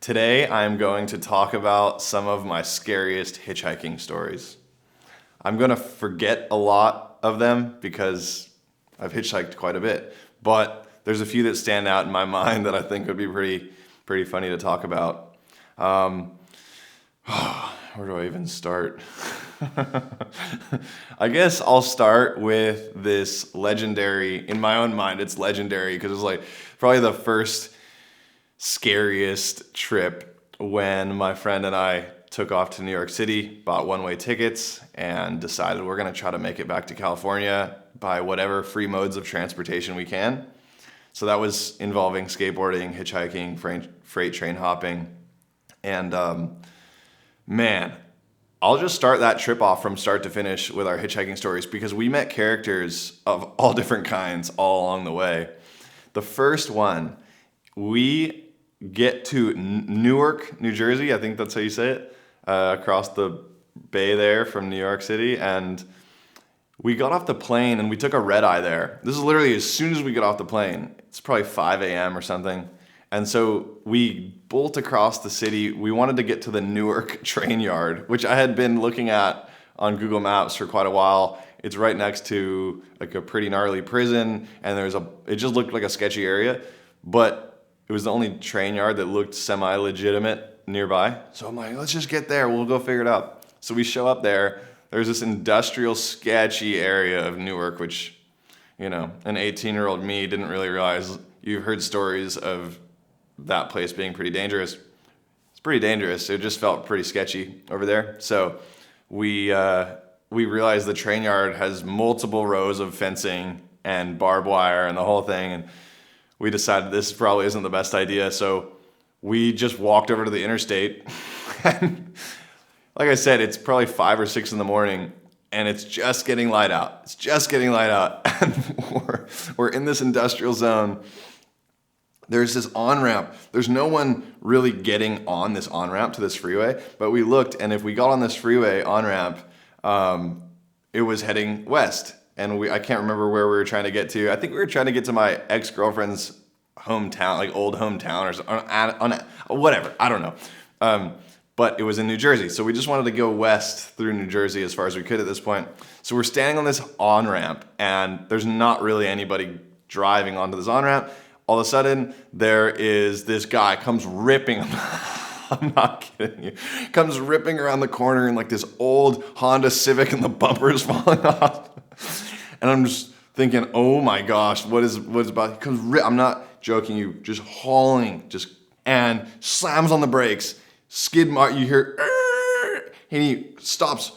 Today I'm going to talk about some of my scariest hitchhiking stories. I'm going to forget a lot of them because I've hitchhiked quite a bit, but there's a few that stand out in my mind that I think would be pretty funny to talk about. Where do I even start? I guess I'll start with this legendary, in my own mind, it's legendary because it's like probably the first scariest trip when my friend and I took off to New York City, bought one-way tickets, and decided we're going to try to make it back to California by whatever free modes of transportation we can. So that was involving skateboarding, hitchhiking, freight train hopping, and man, I'll just start that trip off from start to finish with our hitchhiking stories because we met characters of all different kinds all along the way. The first one, we get to Newark, New Jersey, I think that's how you say it, across the bay there from New York City, and we got off the plane and we took a red eye there. This is literally as soon as we get off the plane. It's probably 5 a.m. or something. And so we bolt across the city. We wanted to get to the Newark train yard, which I had been looking at on Google Maps for quite a while. It's right next to like a pretty gnarly prison, and it just looked like a sketchy area, but it was the only train yard that looked semi-legitimate nearby. So I'm like, let's just get there. We'll go figure it out. So we show up there. There's this industrial sketchy area of Newark, which, you know, an 18-year-old me didn't really realize. You've heard stories of that place being pretty dangerous. It's pretty dangerous. It just felt pretty sketchy over there. So we realized the train yard has multiple rows of fencing and barbed wire and the whole thing. And we decided this probably isn't the best idea. So we just walked over to the interstate. And like I said, it's probably 5 or 6 in the morning and it's just getting light out. It's just getting light out. And we're in this industrial zone. There's this on-ramp. There's no one really getting on this on-ramp to this freeway, but we looked, and if we got on this freeway on-ramp, it was heading west, and I can't remember where we were trying to get to. I think we were trying to get to my ex-girlfriend's hometown, like old hometown, or whatever. I don't know. But it was in New Jersey, so we just wanted to go west through New Jersey as far as we could at this point. So we're standing on this on-ramp, and there's not really anybody driving onto this on-ramp. All of a sudden, there is this guy comes ripping, I'm not kidding you, comes ripping around the corner in like this old Honda Civic and the bumper is falling off. And I'm just thinking, oh my gosh, what is about, I'm not joking you, just hauling, and slams on the brakes, skid mark, you hear, and he stops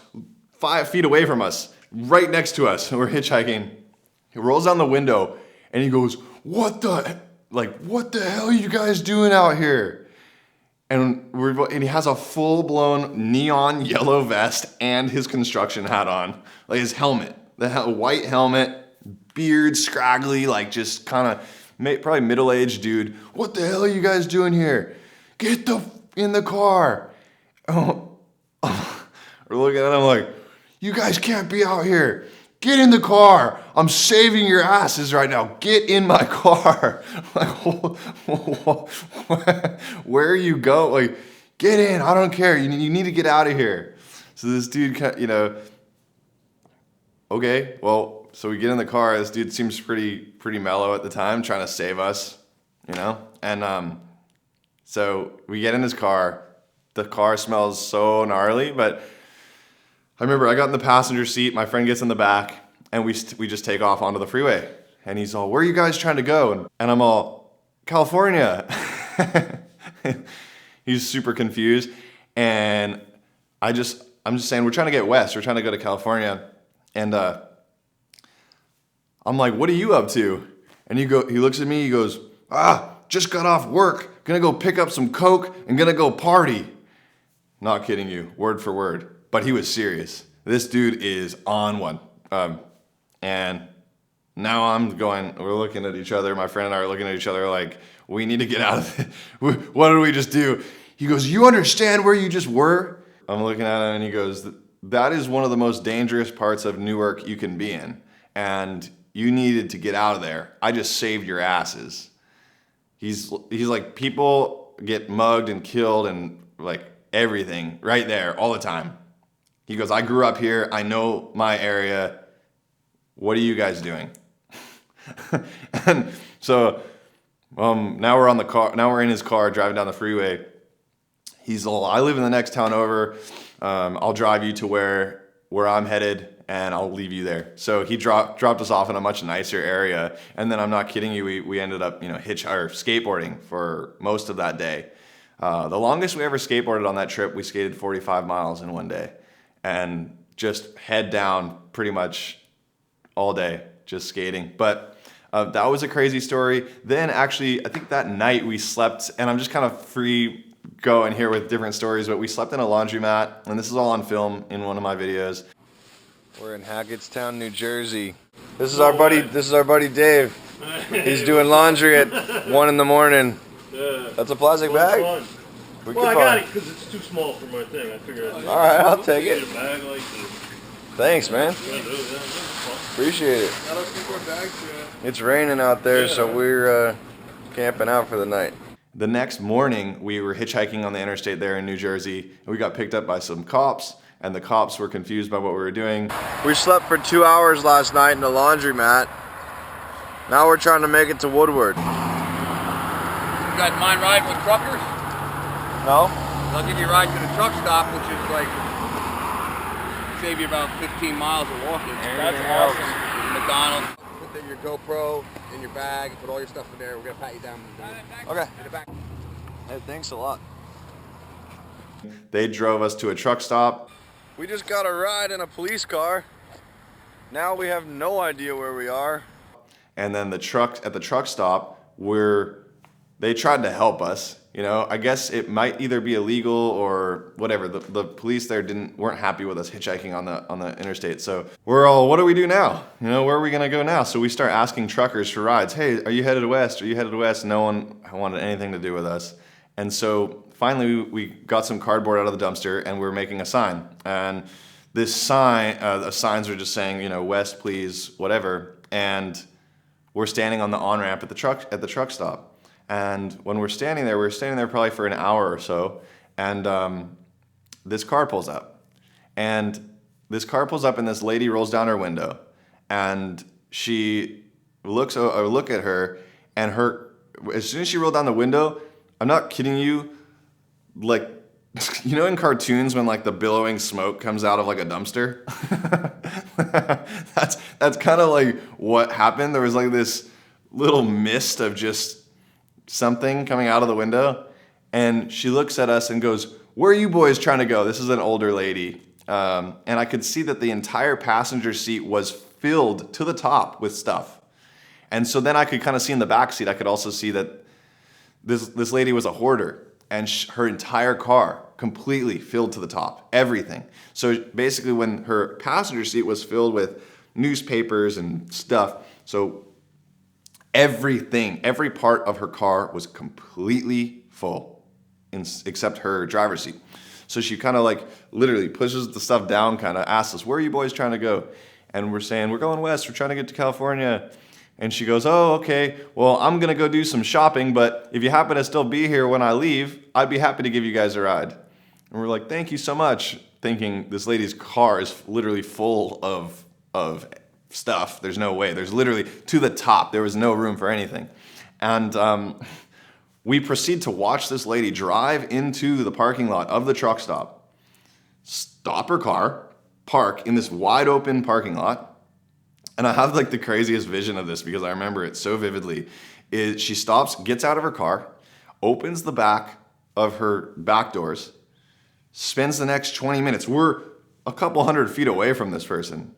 5 feet away from us, right next to us, we're hitchhiking. He rolls down the window and he goes, what the hell are you guys doing out here? And he has a full-blown neon yellow vest and his construction hat on, like his helmet, white helmet, beard, scraggly, like just kind of probably middle-aged dude. What the hell are you guys doing here? Get in the car. Oh, we're looking at him like, you guys can't be out here. Get in the car. I'm saving your asses right now. Get in my car. Like, where are you going? Like, get in. I don't care. You need to get out of here. So this dude, okay, well, so we get in the car. This dude seems pretty mellow at the time, trying to save us, And so we get in his car. The car smells so gnarly, but I remember I got in the passenger seat, my friend gets in the back, and we just take off onto the freeway. And he's all, where are you guys trying to go? And I'm all, California. He's super confused. And I'm just saying, we're trying to get west. We're trying to go to California. And I'm like, what are you up to? And he looks at me, he goes, just got off work. Gonna go pick up some Coke and gonna go party. Not kidding you, word for word. But he was serious. This dude is on one. And now we're looking at each other. My friend and I are looking at each other like, we need to get out of it. What did we just do? He goes, you understand where you just were? I'm looking at him and he goes, that is one of the most dangerous parts of Newark you can be in. And you needed to get out of there. I just saved your asses. He's like, people get mugged and killed and like everything right there all the time. He goes, I grew up here. I know my area. What are you guys doing? And so now we're on the car. Now we're in his car driving down the freeway. He's all, I live in the next town over. I'll drive you to where I'm headed, and I'll leave you there. So he dropped us off in a much nicer area. And then I'm not kidding you, we ended up, skateboarding for most of that day. The longest we ever skateboarded on that trip, we skated 45 miles in one day, and just head down pretty much all day, just skating. But that was a crazy story. Then actually, I think that night we slept, and I'm just kind of free going here with different stories, but we slept in a laundromat, and this is all on film in one of my videos. We're in Hackettstown, New Jersey. This is our buddy Dave. He's doing laundry at 1 in the morning. Yeah. That's a plastic bag? Well, I got it because it's too small for my thing. I figured I'd Alright, I'll take it. a bag like this. Thanks, man. Appreciate it. It's raining out there, so we're camping out for the night. The next morning, we were hitchhiking on the interstate there in New Jersey, and we got picked up by some cops, and the cops were confused by what we were doing. We slept for 2 hours last night in the laundromat. Now we're trying to make it to Woodward. You guys mind riding with truckers? No? I'll give you a ride to the truck stop, which is like, save you about 15 miles of walking. That's awesome. McDonald's. Put your GoPro in your bag, put all your stuff in there. We're gonna pat you down. Okay. In the back. Hey, thanks a lot. They drove us to a truck stop. We just got a ride in a police car. Now we have no idea where we are. And then at the truck stop, they tried to help us. I guess it might either be illegal or whatever. The police there weren't happy with us hitchhiking on the interstate. So we're all, what do we do now? Where are we gonna go now? So we start asking truckers for rides. Hey, are you headed west? Are you headed west? No one wanted anything to do with us. And so finally we got some cardboard out of the dumpster, and we were making a sign. And this sign, the signs are just saying, west, please, whatever. And we're standing on the on-ramp at the truck stop. And when we're standing there probably for an hour or so, and this car pulls up. And this car pulls up, and this lady rolls down her window, and she look at her, and as soon as she rolled down the window, I'm not kidding you, like, in cartoons when like the billowing smoke comes out of like a dumpster? that's kind of like what happened. There was like this little mist of just something coming out of the window, and she looks at us and goes, "Where are you boys trying to go?" This is an older lady, and I could see that the entire passenger seat was filled to the top with stuff. And so then I could kind of see in the back seat, I could also see that this lady was a hoarder, and her entire car completely filled to the top, everything. So basically when her passenger seat was filled with newspapers and stuff, so everything, every part of her car was completely full, except her driver's seat. So she kind of like literally pushes the stuff down, kind of asks us, "Where are you boys trying to go?" And we're saying, "We're going west, we're trying to get to California." And she goes, "Oh, okay, well, I'm gonna go do some shopping, but if you happen to still be here when I leave, I'd be happy to give you guys a ride." And we're like, "Thank you so much," thinking this lady's car is literally full of stuff. There's no way. There's literally to the top. There was no room for anything. And we proceed to watch this lady drive into the parking lot of the truck stop her car, park in this wide open parking lot. And I have like the craziest vision of this because I remember it so vividly. She stops, gets out of her car, opens the back of her back doors, spends the next 20 minutes. We're a couple hundred feet away from this person,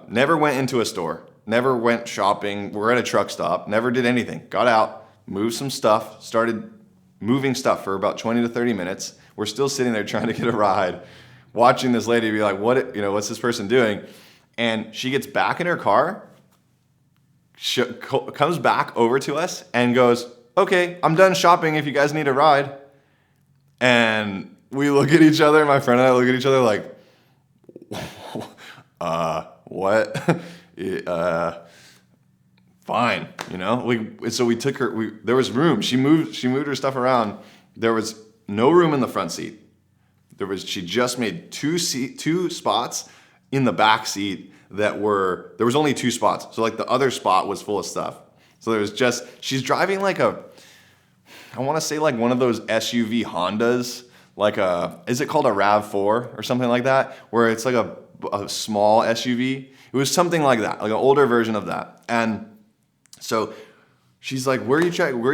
never went into a store, never went shopping. We're at a truck stop, never did anything. Got out, moved some stuff, started moving stuff for about 20 to 30 minutes. We're still sitting there trying to get a ride, watching this lady be like, what's this person doing? And she gets back in her car, comes back over to us and goes, "Okay, I'm done shopping if you guys need a ride." And we look at each other, my friend and I look at each other like, what? fine, you know. So we took her. There was room. She moved her stuff around. There was no room in the front seat. She just made two spots in the back seat there was only 2 spots. So like the other spot was full of stuff. So there was she's driving like I want to say like one of those SUV Hondas, is it called a RAV4 or something like that? Where it's like a small SUV. It was something like that, like an older version of that. And so she's like, where are you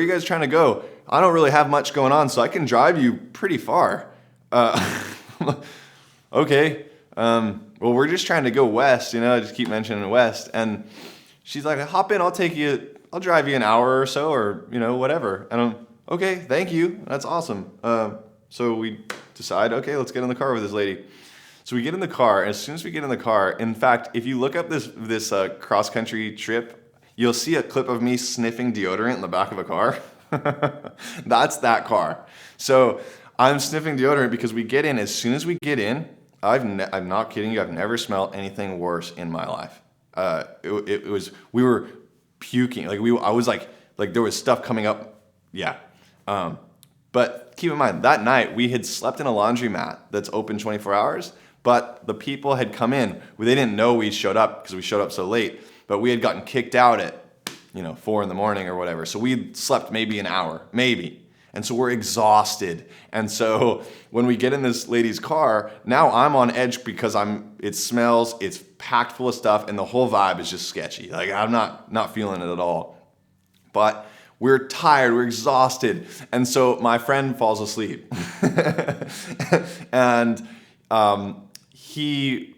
guys trying to go? I don't really have much going on, so I can drive you pretty far. Okay. Well, we're just trying to go west, you know, I just keep mentioning west. And she's like, hop in, I'll drive you an hour or so, or, you know, whatever. And I'm, okay, thank you. That's awesome. So we decide, okay, let's get in the car with this lady. So we get in the car, and as soon as we get in the car, in fact, if you look up this cross-country trip, you'll see a clip of me sniffing deodorant in the back of a car. That's that car. So I'm sniffing deodorant because we get in. As soon as we get in, I'm not kidding you, I've never smelled anything worse in my life. We were puking. I was like there was stuff coming up. Yeah. But keep in mind, that night we had slept in a laundromat that's open 24 hours, but the people had come in. They didn't know we showed up because we showed up so late, but we had gotten kicked out at, 4 a.m. or whatever. So we slept maybe an hour, maybe. And so we're exhausted. And so when we get in this lady's car, now I'm on edge because it smells, it's packed full of stuff, and the whole vibe is just sketchy. Like I'm not feeling it at all. But we're tired, we're exhausted. And so my friend falls asleep. And he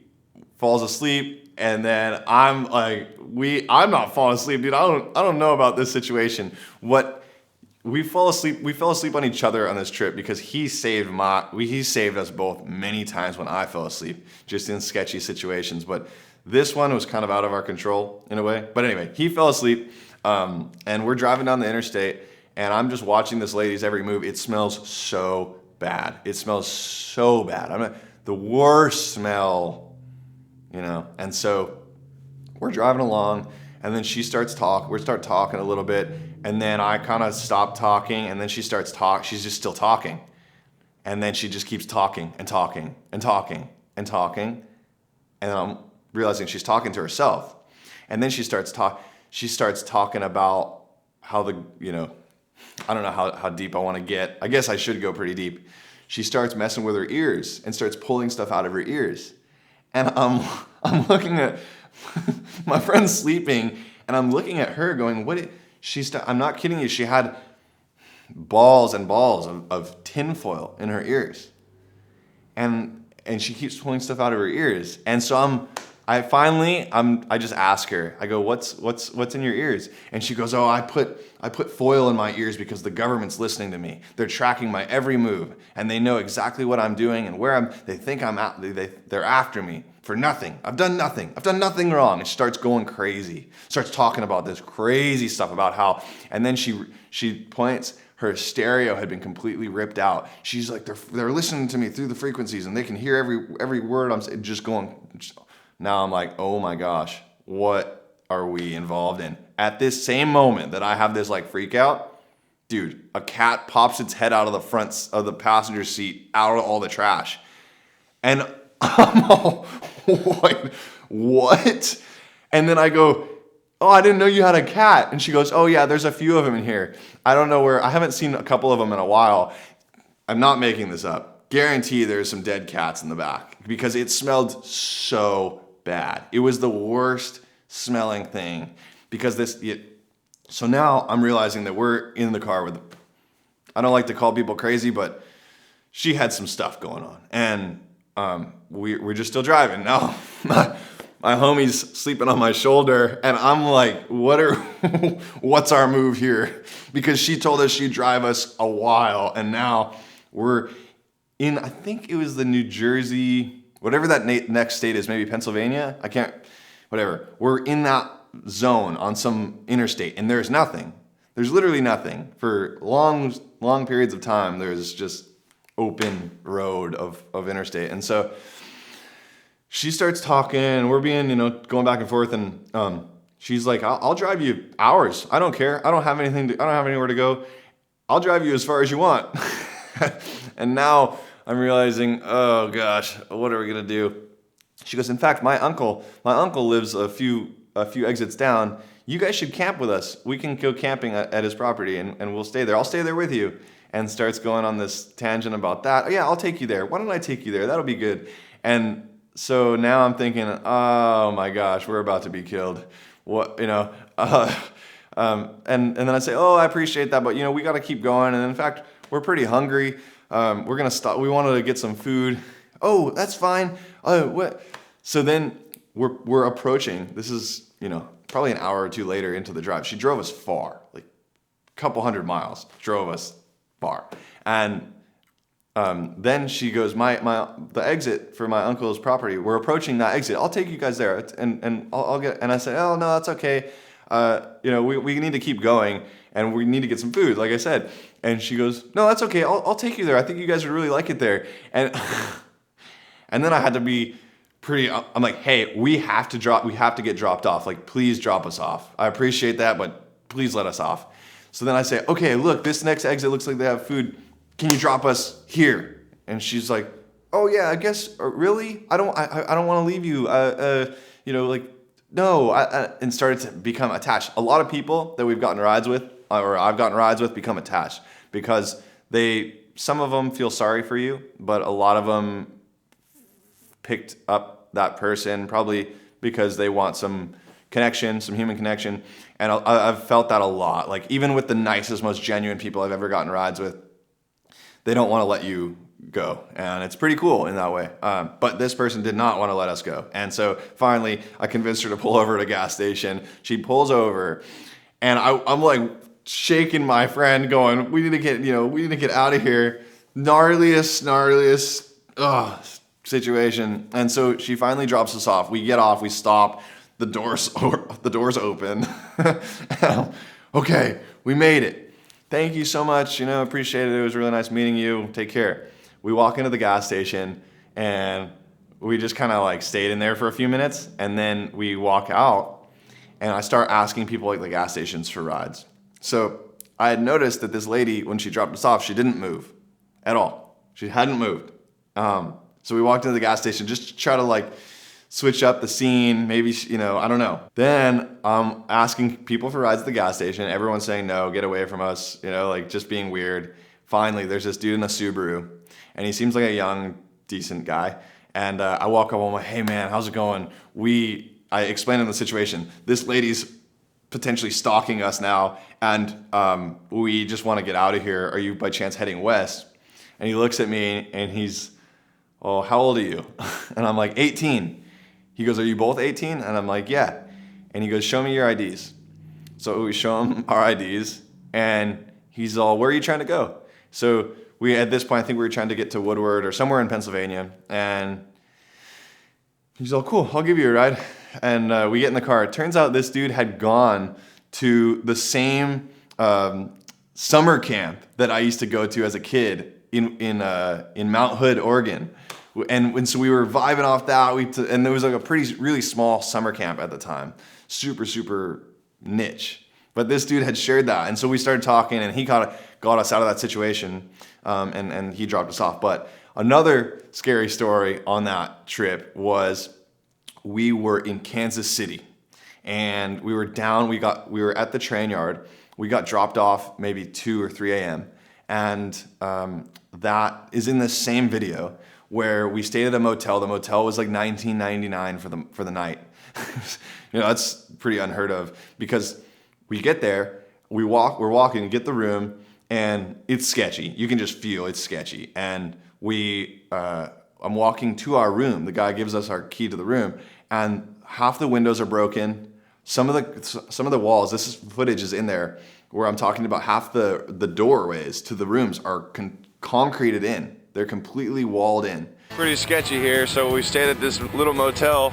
falls asleep, and then I'm like, I'm not falling asleep, dude. I don't know about this situation. We fell asleep on each other on this trip because he saved us both many times when I fell asleep, just in sketchy situations. But this one was kind of out of our control in a way. But anyway, he fell asleep, and we're driving down the interstate, and I'm just watching this lady's every move. It smells so bad. It smells so bad. The worst smell, And so we're driving along, and then she starts talking. We start talking a little bit. And then I kind of stop talking, and then she starts talking. She's just still talking. And then she just keeps talking and talking and talking and talking. And I'm realizing she's talking to herself. And then she starts talking about how I don't know how deep I want to get. I guess I should go pretty deep. She starts messing with her ears and starts pulling stuff out of her ears. And I'm looking at my friend's sleeping, and I'm looking at her going, I'm not kidding you. She had balls and balls of tinfoil in her ears, and she keeps pulling stuff out of her ears. And so I just ask her. I go, what's in your ears? And she goes, oh, I put foil in my ears because the government's listening to me. They're tracking my every move, and they know exactly what I'm doing and where they think I'm at. They're after me for nothing. I've done nothing. I've done nothing wrong. And she starts going crazy. Starts talking about this crazy stuff about how, and then she points, her stereo had been completely ripped out. She's like, they're listening to me through the frequencies, and they can hear every word I'm saying, just going. Now I'm like, oh my gosh, what are we involved in? At this same moment that I have this like freak out, dude, a cat pops its head out of the front of the passenger seat, out of all the trash. And I'm all, what? And then I go, oh, I didn't know you had a cat. And she goes, oh yeah, there's a few of them in here. I don't know where, I haven't seen a couple of them in a while. I'm not making this up. Guarantee there's some dead cats in the back because it smelled so bad. It was the worst smelling thing because so now I'm realizing that we're in the car with, I don't like to call people crazy, but she had some stuff going on, and we're just still driving. Now my homie's sleeping on my shoulder, and I'm like, what's our move here? Because she told us she'd drive us a while, and now we're in, I think it was the New Jersey, whatever that next state is, maybe Pennsylvania. Whatever. We're in that zone on some interstate, and there's nothing. There's literally nothing. For long periods of time, there's just open road of interstate. And so she starts talking, and we're being, going back and forth, and she's like, I'll drive you hours. I don't care. I don't have anywhere to go. I'll drive you as far as you want. And now I'm realizing, oh gosh, what are we gonna do? She goes, in fact, my uncle lives a few exits down. You guys should camp with us. We can go camping at his property and we'll stay there. I'll stay there with you. And starts going on this tangent about that. Oh, yeah, I'll take you there. Why don't I take you there? That'll be good. And so now I'm thinking, oh my gosh, we're about to be killed. What, you know? And then I say, oh, I appreciate that, but you know, we got to keep going. And in fact, we're pretty hungry. We're gonna stop. We wanted to get some food. Oh, that's fine. Oh, what? So then we're approaching. This is, you know, probably an hour or two later into the drive. She drove us far, like a couple 100 miles. Drove us far, and then she goes, the exit for my uncle's property. We're approaching that exit. I'll take you guys there, and I'll get. And I said, oh no, that's okay. You know, we need to keep going, and we need to get some food, like I said. And she goes, no, that's okay. I'll take you there. I think you guys would really like it there. And and then I had to be pretty. I'm like, hey, we have to get dropped off. Like, please drop us off. I appreciate that, but please let us off. So then I say, okay, look, this next exit looks like they have food. Can you drop us here? And she's like, oh yeah, I guess. Really? I don't want to leave you. You know, like, no. And started to become attached. A lot of people that we've gotten rides with, or I've gotten rides with, become attached because some of them feel sorry for you, but a lot of them picked up that person probably because they want some connection, some human connection. And I've felt that a lot. Like, even with the nicest, most genuine people I've ever gotten rides with, they don't want to let you go. And it's pretty cool in that way. But this person did not want to let us go. And so finally, I convinced her to pull over at a gas station. She pulls over, and I'm like shaking my friend going, we need to get out of here. Gnarliest situation. And so she finally drops us off. We get off, we stop. The doors open. Okay, we made it. Thank you so much. You know, appreciate it. It was really nice meeting you. Take care. We walk into the gas station, and we just kind of like stayed in there for a few minutes, and then we walk out, and I start asking people at the gas stations for rides. So I had noticed that this lady, when she dropped us off, she didn't move at all. She hadn't moved. So we walked into the gas station just to try to like switch up the scene, maybe, you know, I don't know. Then I'm asking people for rides at the gas station. Everyone's saying no, get away from us, you know, like just being weird. Finally, there's this dude in a Subaru, and he seems like a young, decent guy. And I walk up, I'm like, hey man, how's it going? I explained him the situation. This lady's potentially stalking us now, and we just want to get out of here. Are you by chance heading west? And he looks at me and he's, oh, how old are you? And I'm like, 18. He goes, are you both 18? And I'm like, yeah. And he goes, show me your IDs. So we show him our IDs, and he's all, where are you trying to go? So at this point, I think we were trying to get to Woodward or somewhere in Pennsylvania. And he's all, cool, I'll give you a ride. And we get in the car. It turns out this dude had gone to the same summer camp that I used to go to as a kid in Mount Hood, Oregon. And so we were vibing off that. And there was like a really small summer camp at the time. Super, super niche. But this dude had shared that. And so we started talking, and he got us out of that situation. And he dropped us off. But another scary story on that trip was we were in Kansas City. And we were at the train yard. We got dropped off maybe 2 or 3 a.m. And that is in the same video, where we stayed at a motel. The motel was like $19.99 for the night. You know, that's pretty unheard of, because we get there, we're walking, get the room, and it's sketchy. You can just feel it's sketchy. And I'm walking to our room. The guy gives us our key to the room, and half the windows are broken. Some of the walls, footage is in there, where I'm talking about half the doorways to the rooms are concreted in. They're completely walled in. Pretty sketchy here. So we stayed at this little motel.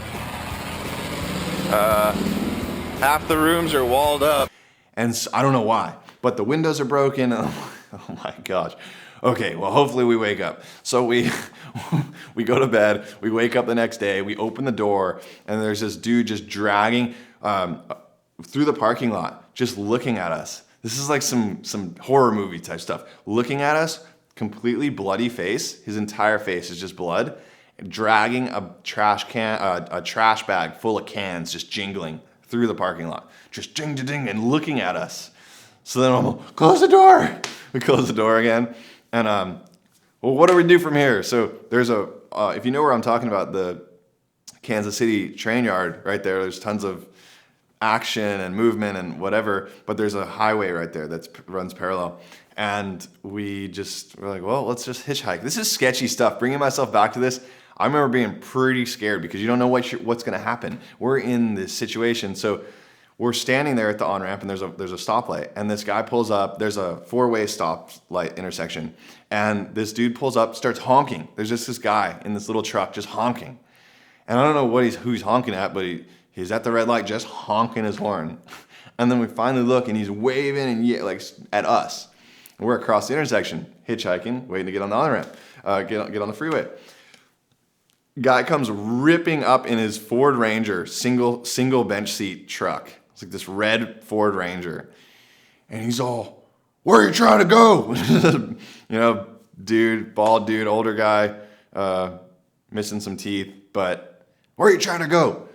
Half the rooms are walled up. And so, I don't know why, but the windows are broken. Oh my gosh. Okay, well, hopefully we wake up. So we go to bed. We wake up the next day. We open the door, and there's this dude just dragging through the parking lot, just looking at us. This is like some horror movie type stuff. Looking at us, completely bloody face. His entire face is just blood. Dragging a trash bag full of cans, just jingling through the parking lot. Just ding, ding, ding, and looking at us. So then I'm like, close the door. We close the door again. And, well, what do we do from here? So there's if you know where I'm talking about, the Kansas City train yard right there, there's tons of action and movement and whatever, but there's a highway right there that runs parallel. And we're like, well, let's just hitchhike. This is sketchy stuff. Bringing myself back to this, I remember being pretty scared because you don't know what's going to happen. We're in this situation. So we're standing there at the on-ramp and there's a stoplight, and this guy pulls up. There's a 4-way stoplight intersection, and this dude pulls up, starts honking. There's just this guy in this little truck just honking. And I don't know who he's honking at, but he's at the red light just honking his horn. And then we finally look, and he's waving and like at us. And we're across the intersection, hitchhiking, waiting to get on the on-ramp, get on the freeway. Guy comes ripping up in his Ford Ranger, single bench seat truck. It's like this red Ford Ranger. And he's all, where are you trying to go? Bald dude, older guy, missing some teeth, but where are you trying to go?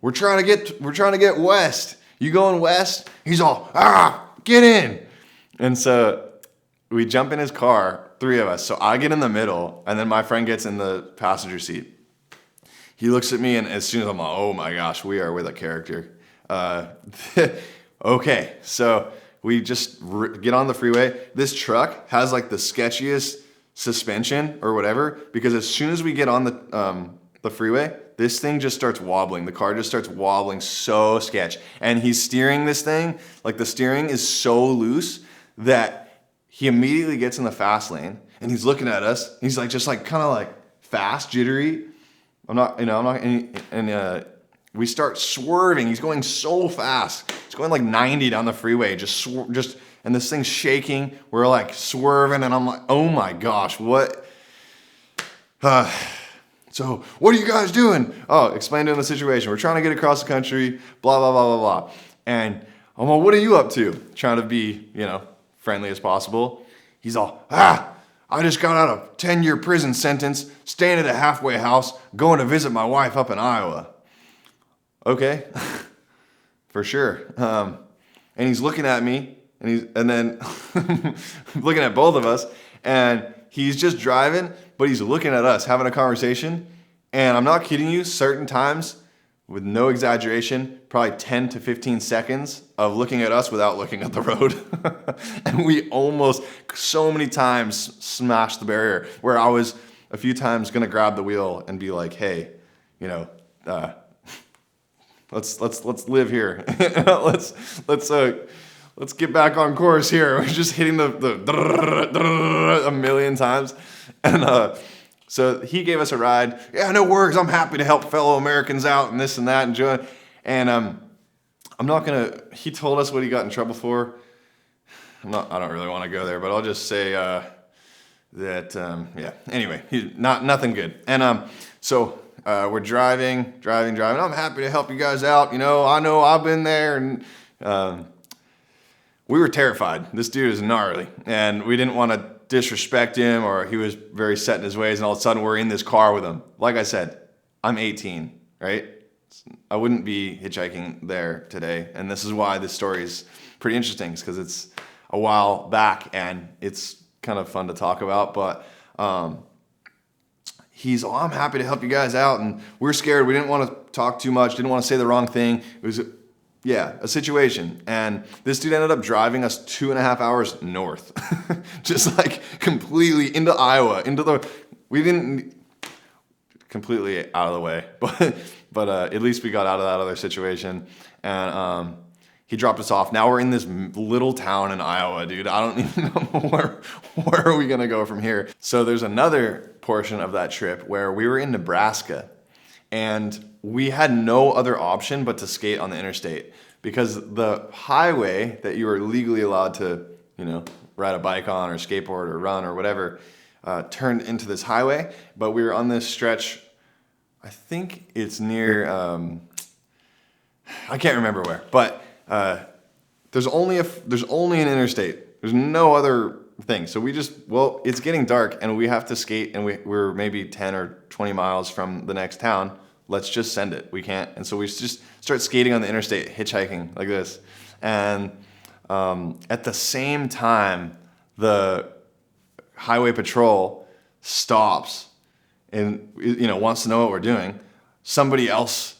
We're trying to get west. You going west? He's all, get in. And so we jump in his car, 3 of us. So I get in the middle, and then my friend gets in the passenger seat. He looks at me, and as soon as I'm like, oh my gosh, we are with a character. Okay, so we just get on the freeway. This truck has like the sketchiest suspension or whatever, because as soon as we get on the freeway, this thing just starts wobbling. The car just starts wobbling, so sketch. And he's steering this thing, like the steering is so loose that he immediately gets in the fast lane, and he's looking at us. He's like, just like kind of like fast, jittery. And we start swerving. He's going so fast. He's going like 90 down the freeway, and this thing's shaking. We're like swerving, and I'm like, oh my gosh, what? So what are you guys doing? Oh, explain to him the situation. We're trying to get across the country, blah, blah, blah, blah, blah. And I'm like, what are you up to? Trying to be, friendly as possible. He's all, I just got out of a 10-year prison sentence, staying at a halfway house, going to visit my wife up in Iowa. Okay, for sure. And he's looking at me, and then looking at both of us, and he's just driving, but he's looking at us, having a conversation. And I'm not kidding you, certain times, with no exaggeration, probably 10 to 15 seconds of looking at us without looking at the road. And we almost, so many times, smashed the barrier, where I was a few times going to grab the wheel and be like, hey, let's live here. Let's get back on course here. We're just hitting the a million times. And so he gave us a ride. Yeah, no worries. I'm happy to help fellow Americans out and this and that and join. And he told us what he got in trouble for. I don't really want to go there, but I'll just say that anyway, he's nothing good. And so we're driving. I'm happy to help you guys out. I know I've been there, and we were terrified. This dude is gnarly, and we didn't want to disrespect him, or he was very set in his ways, and all of a sudden we're in this car with him. Like I said, I'm 18, right? I wouldn't be hitchhiking there today, and this is why this story is pretty interesting, because it's a while back, and it's kind of fun to talk about, but I'm happy to help you guys out, and we're scared. We didn't want to talk too much, didn't want to say the wrong thing. It was a situation. And this dude ended up driving us 2.5 hours north, just like completely into Iowa, we didn't completely out of the way, but at least we got out of that other situation. And he dropped us off. Now we're in this little town in Iowa, dude. I don't even know where are we going to go from here. So there's another portion of that trip where we were in Nebraska, and we had no other option but to skate on the interstate, because the highway that you were legally allowed to, ride a bike on or skateboard or run or whatever, turned into this highway. But we were on this stretch, I think it's near, I can't remember where, but there's only an interstate. There's no other thing. So it's getting dark and we have to skate, and we're maybe 10 or 20 miles from the next town. Let's just send it. We can't. And so we just start skating on the interstate, hitchhiking like this. And at the same time, the highway patrol stops and wants to know what we're doing. Somebody else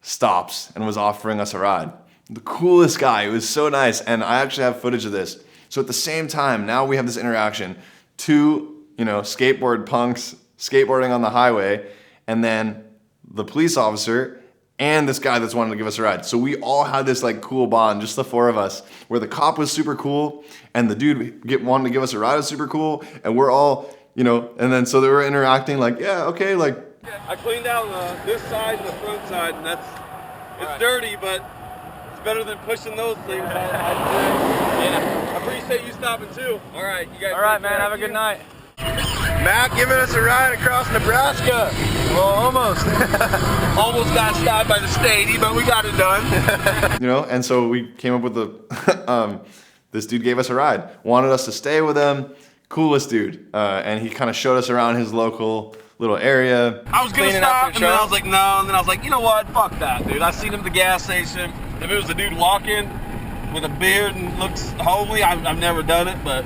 stops and was offering us a ride. The coolest guy. It was so nice. And I actually have footage of this. So at the same time, now we have this interaction. Two, skateboard punks skateboarding on the highway, and then the police officer and this guy that's wanting to give us a ride. So we all had this like cool bond, just the four of us, where the cop was super cool and the dude wanting to give us a ride was super cool, and we're all, and then so they were interacting like, yeah, okay, like. I cleaned out this side and the front side, and it's dirty, but it's better than pushing those things. Yeah. I appreciate you stopping too. All right, you guys. All right, man. Have a good night. Matt giving us a ride across Nebraska. Well, almost. Almost got stopped by the state, but we got it done. And so we came up with this dude gave us a ride, wanted us to stay with him, coolest dude, and he kind of showed us around his local little area. I was gonna stop, and then I was like, no, and then I was like, you know what, fuck that, dude. I seen him at the gas station. If it was a dude walking with a beard and looks homely, I've never done it, but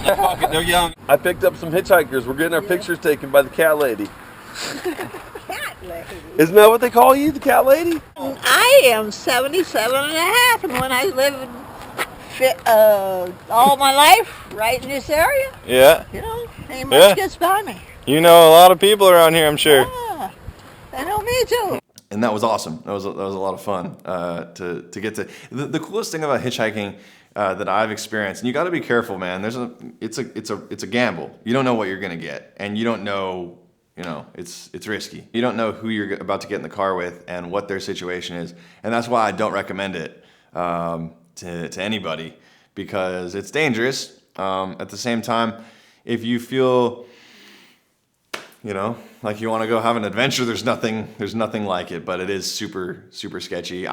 fuck it, they're young. I picked up some hitchhikers. We're getting our pictures taken by the cat lady. Cat lady. Isn't that what they call you, the cat lady? I am 77 and a half, and when I lived all my life right in this area, Yeah. ain't much gets by me. You know a lot of people around here, I'm sure. Yeah, they know me too. And that was awesome. That was a lot of fun to get to. The coolest thing about hitchhiking that I've experienced, and you got to be careful, man. It's a gamble. You don't know what you're gonna get, and you don't know. It's risky. You don't know who you're about to get in the car with and what their situation is, and that's why I don't recommend it to anybody, because it's dangerous. At the same time, if you feel like you want to go have an adventure, there's nothing like it, but it is super, super sketchy.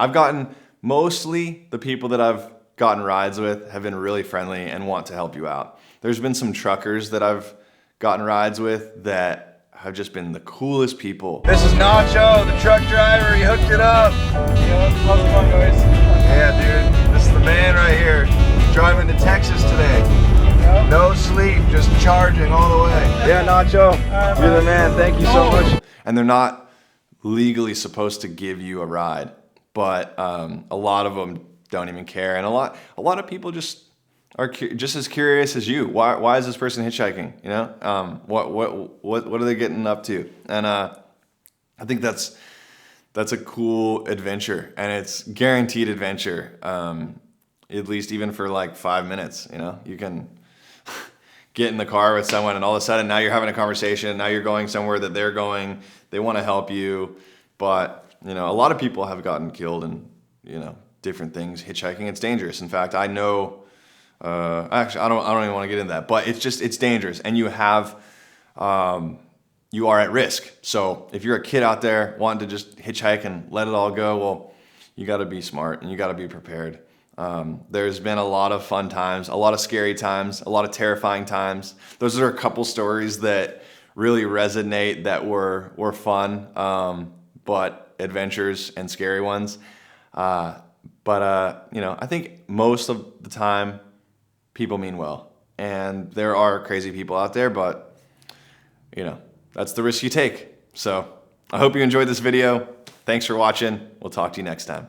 Mostly the people that I've gotten rides with have been really friendly and want to help you out. There's been some truckers that I've gotten rides with that have just been the coolest people. This is Nacho, the truck driver. He hooked it up. Yeah, dude. This is the man right here. Driving to Texas today. No sleep, just charging all the way. Yeah, Nacho, you're the man. Thank you so much. And they're not legally supposed to give you a ride, but a lot of them don't even care, and a lot of people just are just as curious as you. Why is this person hitchhiking? What are they getting up to? And I think that's a cool adventure, and it's guaranteed adventure. At least even for like 5 minutes, you can get in the car with someone, and all of a sudden now you're having a conversation. Now you're going somewhere that they're going. They want to help you, but a lot of people have gotten killed and different things hitchhiking. It's dangerous. In fact, I know. Actually, I don't even want to get into that, but it's dangerous, and you are at risk. So if you're a kid out there wanting to just hitchhike and let it all go, well, you got to be smart and you got to be prepared. There's been a lot of fun times, a lot of scary times, a lot of terrifying times. Those are a couple stories that really resonate, that were fun, but adventures and scary ones. But I think most of the time people mean well, and there are crazy people out there, but that's the risk you take. So I hope you enjoyed this video. Thanks for watching. We'll talk to you next time.